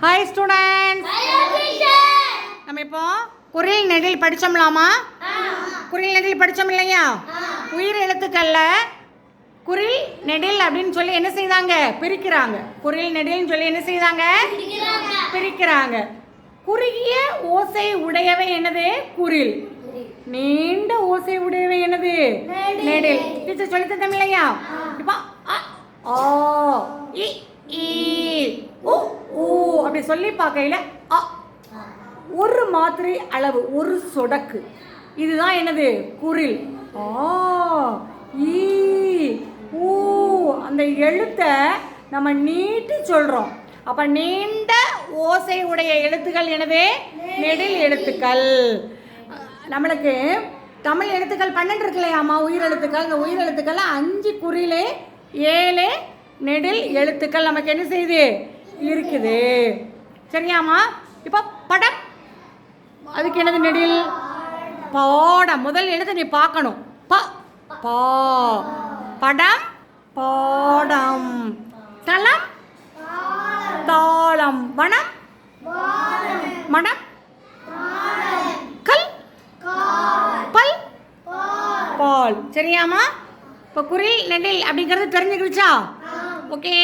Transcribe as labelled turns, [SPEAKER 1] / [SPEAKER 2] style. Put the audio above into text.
[SPEAKER 1] Hi students. நம்ம இப்போ குரில் நெடில் படிச்சோம்லாமா? குரில் நெடில் படிச்சோம் இல்லையா? உயிர் எழுத்துக்கள்ல குரில் நெடில் அப்படின்னு சொல்லி என்ன செய்தாங்க? பிரிக்கிறாங்க. குரில் நெடில்னு சொல்லி என்ன செய்தாங்க? பிரிக்கிறாங்க. குறுகிய ஓசை உடையவை என்னது? குரில். நீண்ட ஓசை உடையவை என்னது? நெடில். டீச்சர் சொல்லி தந்தோம் இல்லையா? இப்போ ஆ இ ஈ உ ஊ அப்படி சொல்லி பார்க்கையில் ஒரு மாத்திரை அளவு, ஒரு சொடக்கு, இதுதான் என்னது? குரில். ஆ ஈ ஊ அந்த எழுத்தை நம்ம நீட்டி சொல்கிறோம். அப்போ நீண்ட ஓசை உடைய எழுத்துக்கள் என்னது? நெடில் எழுத்துக்கள். நம்மளுக்கு தமிழ் எழுத்துக்கள் 12 இருக்கு இல்லையாம்மா? உயிர் எழுத்துக்கள். இந்த உயிர் எழுத்துக்கள் 5 குரில், 7 நெடில் எழுத்துக்கள் நமக்கு என்ன செய்யுது? இருக்குது. சரியாம்மா? இப்போ படம், அதுக்கு என்னது நெடில்? பாடம். முதல் எழுத்து நீ பார்க்கணும். பா படம் பாடம். தளம் தாளம். வனம் மடம். கல் பல் பால். சரியாம்மா? இப்போ குரில் நெடில் அப்படிங்கிறது தெரிஞ்சுக்கிடுச்சா? ஓகே.